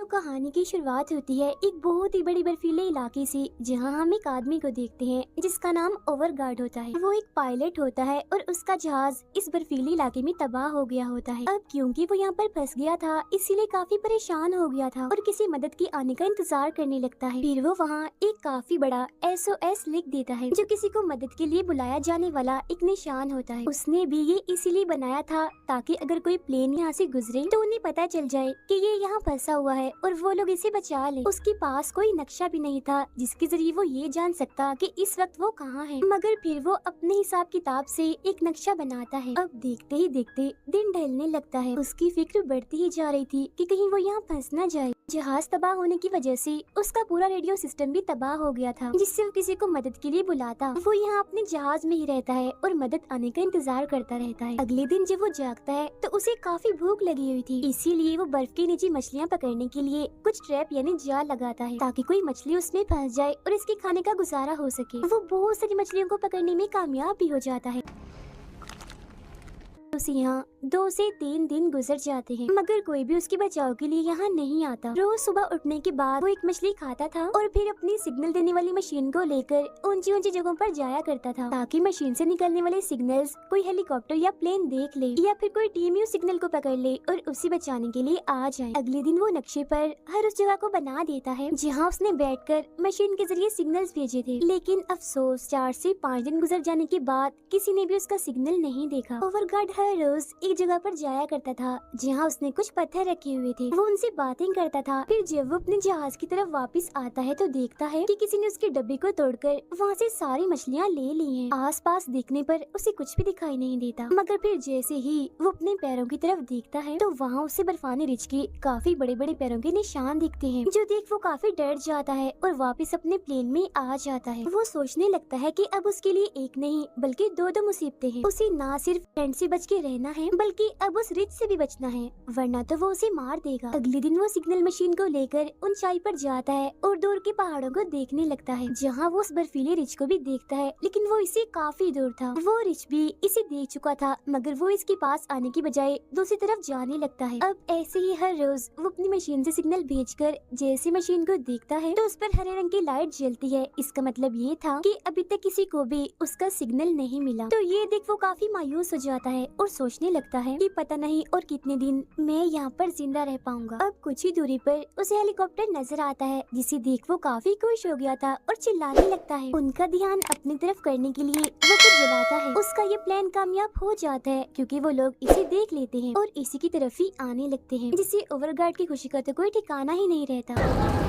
कहानी की शुरुआत होती है एक बहुत ही बड़ी बर्फीले इलाके से, जहां हम एक आदमी को देखते हैं जिसका नाम ओवरगार्ड होता है। वो एक पायलट होता है और उसका जहाज इस बर्फीले इलाके में तबाह हो गया होता है। अब क्योंकि वो यहाँ पर फंस गया था, इसीलिए काफी परेशान हो गया था और किसी मदद की आने का इंतजार करने लगता है। फिर वो वहाँ एक काफी बड़ा SOS लिख देता है, जो किसी को मदद के लिए बुलाया जाने वाला एक निशान होता है। उसने भी ये इसीलिए बनाया था ताकि अगर कोई प्लेन यहाँ से गुजरे तो उन्हें पता चल जाए कि ये यहाँ फंसा हुआ है और वो लोग इसे बचा ले। उसके पास कोई नक्शा भी नहीं था जिसके जरिए वो ये जान सकता कि इस वक्त वो कहाँ है, मगर फिर वो अपने हिसाब किताब से एक नक्शा बनाता है। अब देखते ही देखते दिन ढलने लगता है। उसकी फिक्र बढ़ती ही जा रही थी कि कहीं वो यहाँ फंस न जाए। जहाज तबाह होने की वजह से उसका पूरा रेडियो सिस्टम भी तबाह हो गया था, जिससे वो किसी को मदद के लिए बुलाता। वो यहाँ अपने जहाज में ही रहता है और मदद आने का इंतजार करता रहता है। अगले दिन जब वो जागता है तो उसे काफी भूख लगी हुई थी, इसीलिए वो बर्फ के नीचे मछलियाँ पकड़ने के लिए कुछ ट्रैप यानी जाल लगाता है ताकि कोई मछली उसमें फंस जाए और इसके खाने का गुजारा हो सके। वो बहुत सारी मछलियों को पकड़ने में कामयाब भी हो जाता है। उसे यहाँ 2 से 3 दिन गुजर जाते हैं, मगर कोई भी उसके बचाव के लिए यहाँ नहीं आता। रोज सुबह उठने के बाद वो एक मछली खाता था और फिर अपनी सिग्नल देने वाली मशीन को लेकर ऊंची ऊंची जगहों पर जाया करता था ताकि मशीन से निकलने वाले सिग्नल्स कोई हेलीकॉप्टर या प्लेन देख ले या फिर कोई टीम उस सिग्नल को पकड़ ले और उसे बचाने के लिए आ जाए। अगले दिन वो नक्शे पर हर उस जगह को बना देता है जहाँ उसने बैठकर मशीन के जरिए सिग्नल्स भेजे थे, लेकिन अफसोस 4 से 5 दिन गुजर जाने के बाद किसी ने भी उसका सिग्नल नहीं देखा। ओवरगार्ड हर रोज एक जगह पर जाया करता था जहाँ उसने कुछ पत्थर रखे हुए थे। वो उनसे बातें करता था। फिर जब वो अपने जहाज की तरफ वापस आता है तो देखता है कि किसी ने उसके डब्बे को तोड़कर वहाँ से सारी मछलियाँ ले ली हैं। आसपास देखने पर उसे कुछ भी दिखाई नहीं देता, मगर फिर जैसे ही वो अपने पैरों की तरफ देखता है तो वहाँ उसे बर्फानी रिछ के काफी बड़े बड़े पैरों के निशान दिखते हैं, जो देख वो काफी डर जाता है और वापस अपने प्लेन में आ जाता है। वो सोचने लगता है कि अब उसके लिए एक नहीं बल्कि 2 मुसीबतें हैं। उसे ना सिर्फ ठंड से बच के रहना है बल्कि अब उस रिछ से भी बचना है, वरना तो वो उसे मार देगा। अगले दिन वो सिग्नल मशीन को लेकर ऊंचाई पर जाता है और दूर के पहाड़ों को देखने लगता है, जहाँ वो उस बर्फीले रिछ को भी देखता है, लेकिन वो इससे काफी दूर था। वो रिछ भी इसे देख चुका था, मगर वो इसके पास आने की बजाय दूसरी तरफ जाने लगता है। अब ऐसे ही हर रोज वो अपनी मशीन से सिग्नल भेजकर जैसे मशीन को देखता है तो उस पर हरे रंग की लाइट जलती है। इसका मतलब ये था कि अभी तक किसी को भी उसका सिग्नल नहीं मिला। तो ये देख वो काफी मायूस हो जाता है और सोचने लगता है कि पता नहीं और कितने दिन मैं यहाँ पर जिंदा रह पाऊंगा। अब कुछ ही दूरी पर उसे हेलीकॉप्टर नजर आता है, जिसे देख वो काफी खुश हो गया था और चिल्लाने लगता है। उनका ध्यान अपनी तरफ करने के लिए वो कुछ जलाता है। उसका ये प्लान कामयाब हो जाता है क्योंकि वो लोग इसे देख लेते हैं और इसी की तरफ ही आने लगते हैं, जिससे ओवरगार्ड की खुशी का तो कोई ठिकाना ही नहीं रहता।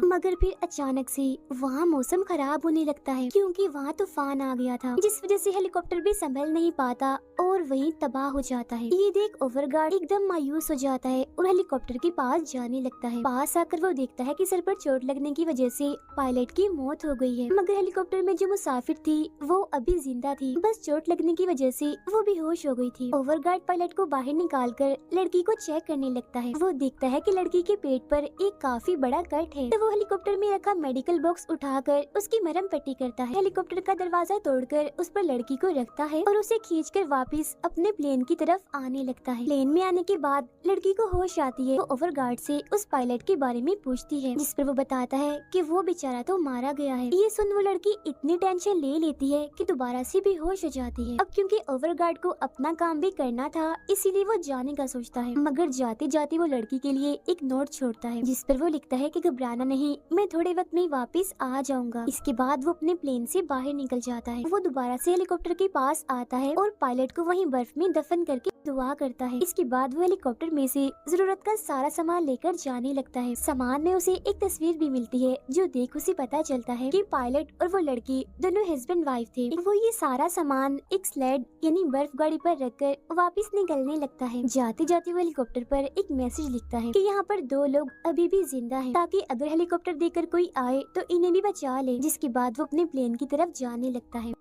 मगर फिर अचानक से वहाँ मौसम खराब होने लगता है क्योंकि वहाँ तूफान आ गया था, जिस वजह से हेलीकॉप्टर भी संभल नहीं पाता और वहीं तबाह हो जाता है। ये देख ओवरगार्ड एकदम मायूस हो जाता है और हेलीकॉप्टर के पास जाने लगता है। पास आकर वो देखता है कि सर पर चोट लगने की वजह से पायलट की मौत हो गई है, मगर हेलीकॉप्टर में जो मुसाफिर थी वो अभी जिंदा थी, बस चोट लगने की वजह से वो बेहोश हो गई थी। ओवरगार्ड पायलट को बाहर निकाल कर लड़की को चेक करने लगता है। वो देखता है कि लड़की के पेट पर एक काफी बड़ा कट है, तो वो हेलीकॉप्टर में रखा मेडिकल बॉक्स उठाकर उसकी मरहम पट्टी करता है। हेलीकॉप्टर का दरवाजा तोड़कर उस पर लड़की को रखता है और उसे खींचकर वापस अपने प्लेन की तरफ आने लगता है। प्लेन में आने के बाद लड़की को होश आती है। वो ओवरगार्ड से उस पायलट के बारे में पूछती है, जिस पर वो बताता है कि वो बेचारा तो मारा गया है। ये सुन वो लड़की इतनी टेंशन ले लेती है कि दोबारा से बेहोश हो जाती है। अब क्योंकि ओवरगार्ड को अपना काम भी करना था, इसीलिए वो जाने का सोचता है, मगर जाते जाते वो लड़की के लिए एक नोट छोड़ता है, जिस पर वो लिखता है कि घबराना नहीं, मैं थोड़े वक्त में वापस आ जाऊंगा। इसके बाद वो अपने प्लेन से बाहर निकल जाता है। वो दोबारा से हेलीकॉप्टर के पास आता है और पायलट को वहीं बर्फ में दफन करके दुआ करता है। इसके बाद वो हेलीकॉप्टर में से जरूरत का सारा सामान लेकर जाने लगता है। सामान में उसे एक तस्वीर भी मिलती है, जो देख उसे पता चलता है कि पायलट और वो लड़की दोनों हस्बैंड वाइफ थे। वो ये सारा सामान एक स्लेड यानी बर्फ गाड़ी पर रखकर वापस निकलने लगता है। जाते जाते वो हेलीकॉप्टर पर एक मैसेज लिखता है कि यहाँ पर 2 लोग अभी भी जिंदा हैं, ताकि अगर हेलीकॉप्टर देखकर कोई आए तो इन्हें भी बचा ले। जिसके बाद वो अपने प्लेन की तरफ जाने लगता है।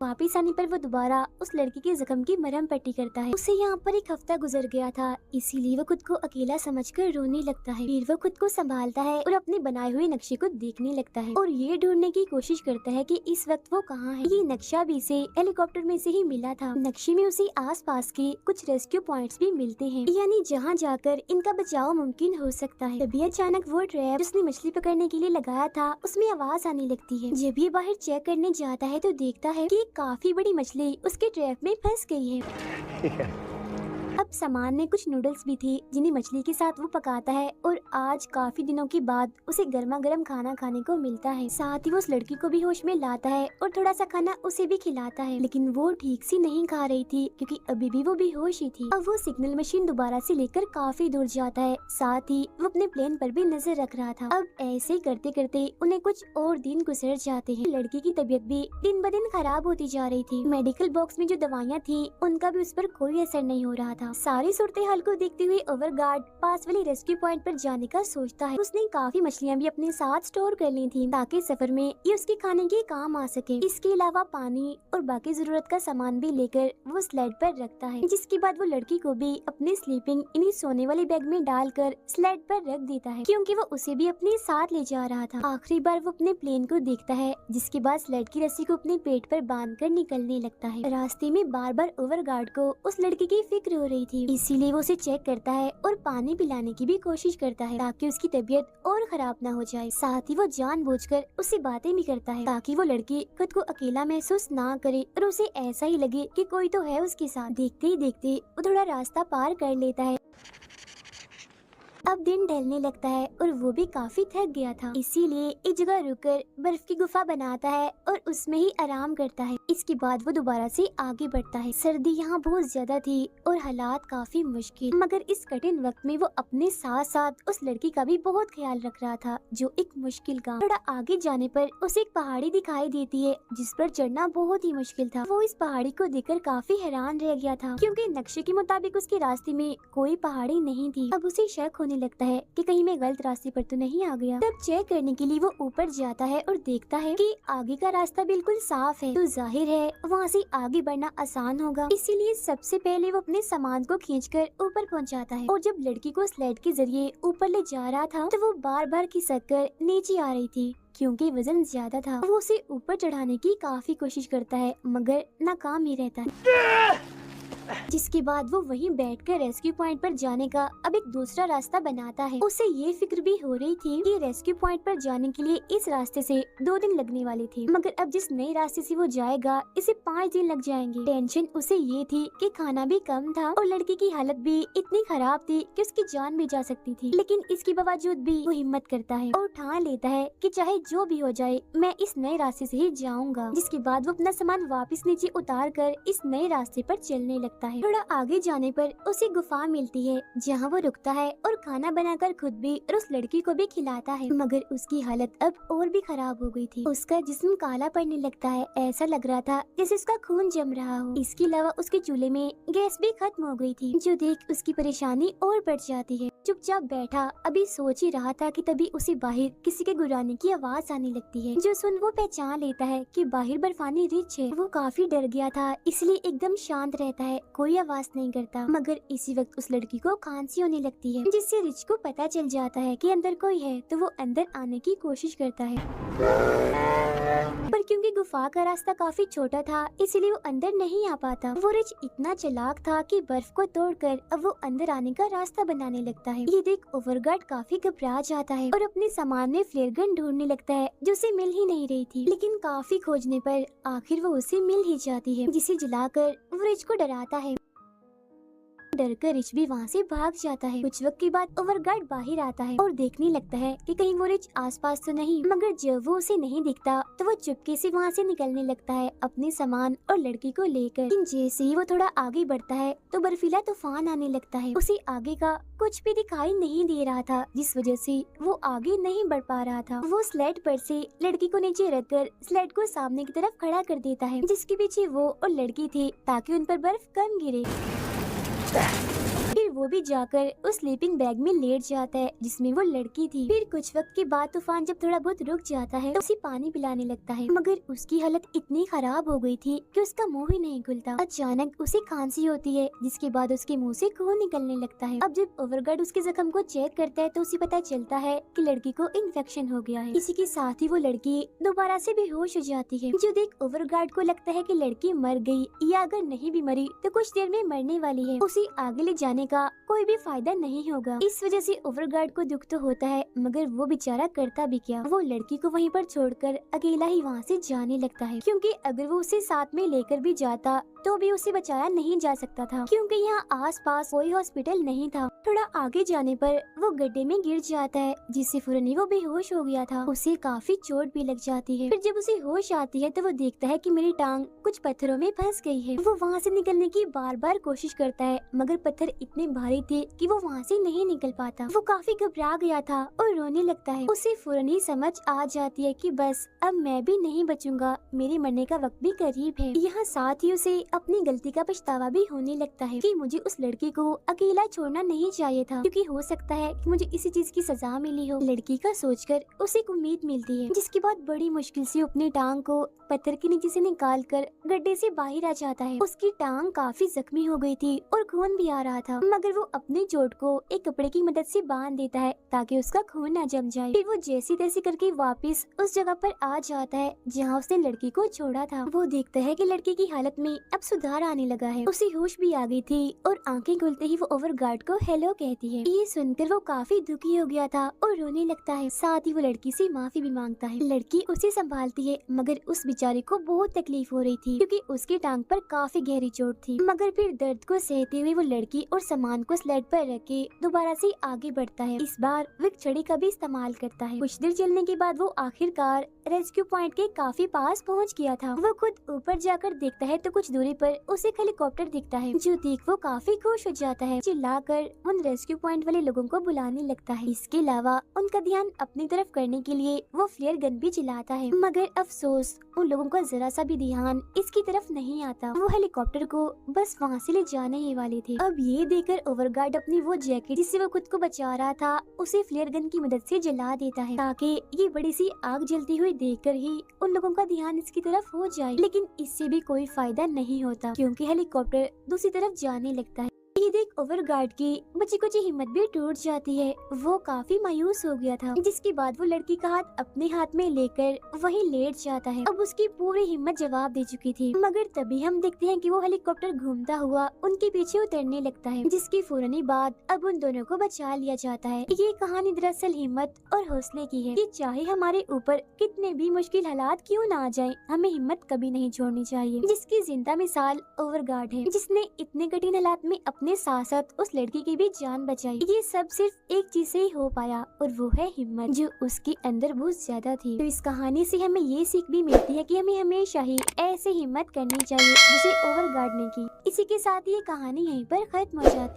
वापिस आने पर वो दोबारा उस लड़की के जख्म की मरहम पट्टी करता है। उसे यहाँ पर एक हफ्ता गुजर गया था, इसीलिए वो खुद को अकेला समझकर रोने लगता है। फिर वो खुद को संभालता है और अपने बनाए हुए नक्शे को देखने लगता है और ये ढूंढने की कोशिश करता है कि इस वक्त वो कहाँ है। ये नक्शा भी इसे हेलीकॉप्टर में से ही मिला था। नक्शे में उसे आसपास के कुछ रेस्क्यू पॉइंट्स भी मिलते हैं, यानी जहाँ जाकर इनका बचाव मुमकिन हो सकता है। तभी अचानक वो ट्रैप जिसने मछली पकड़ने के लिए लगाया था उसमें आवाज आने लगती है। जब ये बाहर चेक करने जाता है तो देखता है कि काफी बड़ी मछली उसके ट्रैप में फंस गई है। अब सामान में कुछ नूडल्स भी थे जिन्हें मछली के साथ वो पकाता है और आज काफी दिनों के बाद उसे गर्मा गर्म खाना खाने को मिलता है। साथ ही वो उस लड़की को भी होश में लाता है और थोड़ा सा खाना उसे भी खिलाता है, लेकिन वो ठीक से नहीं खा रही थी क्योंकि अभी भी वो बेहोश ही थी। अब वो सिग्नल मशीन दोबारा से लेकर काफी दूर जाता है, साथ ही वो अपने प्लेन पर भी नजर रख रहा था। अब ऐसे करते करते उन्हें कुछ और दिन गुजर जाते हैं। लड़की की तबीयत भी दिन ब दिन खराब होती जा रही थी। मेडिकल बॉक्स में जो दवाइयाँ थी उनका भी उस पर कोई असर नहीं हो रहा था। सारी सूरत हाल को देखते हुए ओवरगार्ड पास वाले रेस्क्यू पॉइंट पर जाने का सोचता है। उसने काफी मछलियाँ भी अपने साथ स्टोर कर ली थी ताकि सफर में ये उसके खाने के काम आ सके। इसके अलावा पानी और बाकी जरूरत का सामान भी लेकर वो स्लेड पर रखता है, जिसके बाद वो लड़की को भी अपने स्लीपिंग यानी सोने वाले बैग में डालकर स्लेड पर रख देता है क्योंकि वो उसे भी अपने साथ ले जा रहा था। आखिरी बार वो अपने प्लेन को देखता है, जिसके बाद स्लेड की रस्सी को अपने पेट पर बांधकर निकलने लगता है। रास्ते में बार बार ओवरगार्ड को उस लड़की की फिक्र हो रही थी, इसीलिए वो उसे चेक करता है और पानी पिलाने की भी कोशिश करता है ताकि उसकी तबीयत और खराब ना हो जाए। साथ ही वो जानबूझकर उससे बातें भी करता है ताकि वो लड़की खुद को अकेला महसूस ना करे और उसे ऐसा ही लगे कि कोई तो है उसके साथ। देखते ही देखते वो थोड़ा रास्ता पार कर लेता है। अब दिन ढलने लगता है और वो भी काफी थक गया था, इसीलिए एक जगह रुककर बर्फ की गुफा बनाता है और उसमें ही आराम करता है। इसके बाद वो दोबारा से आगे बढ़ता है। सर्दी यहाँ बहुत ज्यादा थी और हालात काफी मुश्किल, मगर इस कठिन वक्त में वो अपने साथ साथ उस लड़की का भी बहुत ख्याल रख रहा था जो एक मुश्किल काम। थोड़ा आगे जाने पर उसे एक पहाड़ी दिखाई देती है जिस पर चढ़ना बहुत ही मुश्किल था। वो इस पहाड़ी को देखकर काफी हैरान रह गया था क्योंकि नक्शे के मुताबिक उसके रास्ते में कोई पहाड़ी नहीं थी। अब उसे शक होने लगता है कि कहीं मैं गलत रास्ते पर तो नहीं आ गया। तब चेक करने के लिए वो ऊपर जाता है और देखता है कि आगे का रास्ता बिल्कुल साफ है, तो जाहिर है वहाँ से आगे बढ़ना आसान होगा। इसीलिए सबसे पहले वो अपने सामान को खींचकर ऊपर पहुँचाता है और जब लड़की को स्लेड के जरिए ऊपर ले जा रहा था तो वो बार बार खिसक कर नीचे आ रही थी क्योंकि वजन ज्यादा था। वो उसे ऊपर चढ़ाने की काफी कोशिश करता है मगर नाकाम ही रहता है, जिसके बाद वो वहीं बैठकर रेस्क्यू पॉइंट पर जाने का अब एक दूसरा रास्ता बनाता है। उसे ये फिक्र भी हो रही थी कि रेस्क्यू पॉइंट पर जाने के लिए इस रास्ते से 2 दिन लगने वाले थे, मगर अब जिस नए रास्ते से वो जाएगा इसे 5 दिन लग जाएंगे। टेंशन उसे ये थी कि खाना भी कम था और लड़की की हालत भी इतनी खराब थी कि उसकी जान भी जा सकती थी, लेकिन इसके बावजूद भी वो हिम्मत करता है और ठान लेता है कि चाहे जो भी हो जाए मैं इस नए रास्ते से ही जाऊंगा। जिसके बाद वो अपना सामान वापस नीचे उतार कर इस नए रास्ते पर चलने लगता है। थोड़ा आगे जाने पर उसे गुफा मिलती है जहाँ वो रुकता है और खाना बनाकर खुद भी और उस लड़की को भी खिलाता है, मगर उसकी हालत अब और भी खराब हो गई थी। उसका जिस्म काला पड़ने लगता है, ऐसा लग रहा था जैसे उसका खून जम रहा हो। इसके अलावा उसके चूल्हे में गैस भी खत्म हो गई थी, जो देख उसकी परेशानी और बढ़ जाती है। चुपचाप बैठा अभी सोच ही रहा था कि तभी उसे बाहर किसी के गुर्राने की आवाज आने लगती है, जो सुन वो पहचान लेता है कि बाहर बर्फानी रिच है। वो काफी डर गया था, इसलिए एकदम शांत रहता है, कोई आवाज नहीं करता। मगर इसी वक्त उस लड़की को खांसी होने लगती है, जिससे रिच को पता चल जाता है कि अंदर कोई है, तो वो अंदर आने की कोशिश करता है, पर क्योंकि गुफा का रास्ता काफी छोटा था इसीलिए वो अंदर नहीं आ पाता। वो रिच इतना चालाक था कि बर्फ को तोड़कर अब वो अंदर आने का रास्ता बनाने लगता है। ये देख ओवरगार्ड काफी घबरा जाता है और अपने सामान में फ्लेयर गन ढूंढने लगता है जो उसे मिल ही नहीं रही थी, लेकिन काफी खोजने पर आखिर वो उसे मिल ही जाती है, जिसे जलाकर वो रिच को डराता है। डरकर रिच भी वहाँ से भाग जाता है। कुछ वक्त के बाद ओवरगार्ड बाहर आता है और देखने लगता है कि कहीं वो रिच आसपास तो नहीं, मगर जब वो उसे नहीं दिखता तो वो चुपके से वहाँ से निकलने लगता है अपने सामान और लड़की को लेकर। लेकिन जैसे ही वो थोड़ा आगे बढ़ता है तो बर्फीला तूफान आने लगता है। उसे आगे का कुछ भी दिखाई नहीं दे रहा था, जिस वजह से वो आगे नहीं बढ़ पा रहा था। वो स्लेड पर से लड़की को नीचे रखकर स्लेड को सामने की तरफ खड़ा कर देता है, जिसके पीछे वो और लड़की थे ताकि उन पर बर्फ कम गिरे। फिर वो भी जाकर उस स्लीपिंग बैग में लेट जाता है जिसमें वो लड़की थी। फिर कुछ वक्त के बाद तूफान जब थोड़ा बहुत रुक जाता है तो उसे पानी पिलाने लगता है, मगर उसकी हालत इतनी खराब हो गई थी कि उसका मुंह ही नहीं खुलता। अचानक उसे खांसी होती है जिसके बाद उसके मुंह से खून निकलने लगता है। अब जब ओवरगार्ड उसके जख्म को चेक करता है तो उसे पता चलता है कि लड़की को इन्फेक्शन हो गया है। इसी के साथ ही वो लड़की दोबारा से बेहोश हो जाती है। जो देख ओवरगार्ड को लगता है कि लड़की मर गई या अगर नहीं भी मरी तो कुछ देर में मरने वाली है, उसे आगे ले जाने का कोई भी फायदा नहीं होगा। इस वजह से ओवरगार्ड को दुख तो होता है, मगर वो बेचारा करता भी क्या, वो लड़की को वहीं पर छोड़कर अकेला ही वहाँ से जाने लगता है, क्योंकि अगर वो उसे साथ में लेकर भी जाता तो भी उसे बचाया नहीं जा सकता था, क्योंकि यहाँ आसपास कोई हॉस्पिटल नहीं था। थोड़ा आगे जाने पर वो गड्ढे में गिर जाता है जिससे फौरन ही वो बेहोश हो गया था। उसे काफी चोट भी लग जाती है। फिर जब उसे होश आती है तो वो देखता है कि मेरी टांग कुछ पत्थरों में फंस गई है। वो वहाँ से निकलने की बार बार कोशिश करता है, मगर पत्थर इतने भारी थे कि वो वहाँ से नहीं निकल पाता। वो काफी घबरा गया था और रोने लगता है। उसे फौरन ही समझ आ जाती है कि बस अब मैं भी नहीं बचूंगा, मेरे मरने का वक्त भी करीब है। यहाँ साथ ही उसे अपनी गलती का पछतावा भी होने लगता है कि मुझे उस लड़की को अकेला छोड़ना नहीं चाहिए था, क्योंकि हो सकता है कि मुझे इसी चीज की सजा मिली हो। लड़की का सोचकर उसे एक उम्मीद मिलती है, जिसके बाद बड़ी मुश्किल से अपनी टांग को पत्थर के नीचे से निकालकर गड्ढे से बाहर आ जाता है। उसकी टांग काफी जख्मी हो गई थी और खून भी आ रहा था, मगर वो अपनी चोट को एक कपड़े की मदद से बांध देता है ताकि उसका खून न जम जाए। फिर वो जैसी तैसी करके वापस उस जगह पर आ जाता है जहाँ उसने लड़की को छोड़ा था। वो देखता है कि लड़की की हालत में अब सुधार आने लगा है, उसे होश भी आ गई थी और आंखें खुलते ही वो ओवरगार्ड को हेलो कहती है। ये सुनकर वो काफी दुखी हो गया था और रोने लगता है। साथ ही वो लड़की से माफी भी मांगता है। लड़की उसे संभालती है, मगर उस बेचारे को बहुत तकलीफ हो रही थी क्योंकि उसकी टांग पर काफी गहरी चोट थी। मगर फिर दर्द को सहते हुए वो लड़की और सामान को स्लेड पर रख के दोबारा से आगे बढ़ता है। इस बार वो एक छड़ी का भी इस्तेमाल करता है। कुछ देर चलने के बाद वो आखिरकार रेस्क्यू पॉइंट के काफी पास पहुंच गया था। वो खुद ऊपर जाकर देखता है तो कुछ दूरी पर उसे एक हेलीकॉप्टर दिखता है, जो देख वो काफी खुश हो जाता है। चिल्लाकर उन रेस्क्यू पॉइंट वाले लोगों को बुलाने लगता है। इसके अलावा उनका ध्यान अपनी तरफ करने के लिए वो फ्लेयर गन भी चलाता है, मगर अफसोस उन लोगों का जरा सा भी ध्यान इसकी तरफ नहीं आता। वो हेलीकॉप्टर को बस वहाँ से ले जाने ही वाले थे। अब ये देखकर ओवरगार्ड अपनी वो जैकेट जिससे वो खुद को बचा रहा था उसे फ्लेयर गन की मदद से जला देता है, ताकि ये बड़ी सी आग जलती हुई देखकर ही उन लोगों का ध्यान इसकी तरफ हो जाए। लेकिन इससे भी कोई फायदा नहीं होता, क्योंकि हेलीकॉप्टर दूसरी तरफ जाने लगता है। ये देख ओवरगार्ड की बच्ची कुछ हिम्मत भी टूट जाती है। वो काफी मायूस हो गया था, जिसके बाद वो लड़की का हाथ अपने हाथ में लेकर वहीं लेट जाता है। अब उसकी पूरी हिम्मत जवाब दे चुकी थी, मगर तभी हम देखते हैं कि वो हेलीकॉप्टर घूमता हुआ उनके पीछे उतरने लगता है, जिसके फौरन बाद अब उन दोनों को बचा लिया जाता है। ये कहानी दरअसल हिम्मत और हौसले की है कि चाहे हमारे ऊपर कितने भी मुश्किल हालात क्यों ना आ जाए, हमें हिम्मत कभी नहीं छोड़नी चाहिए। जिसकी जिंदा मिसाल ओवरगार्ड है, जिसने इतने कठिन हालात में अपने साथ साथ उस लड़की की भी जान बचाई। ये सब सिर्फ एक चीज से ही हो पाया, और वो है हिम्मत, जो उसके अंदर बहुत ज्यादा थी। तो इस कहानी से हमें ये सीख भी मिलती है कि हमें हमेशा ही ऐसे हिम्मत करनी चाहिए जैसे ओवरगार्ड ने की। इसी के साथ ये कहानी यहीं पर खत्म हो जाती है।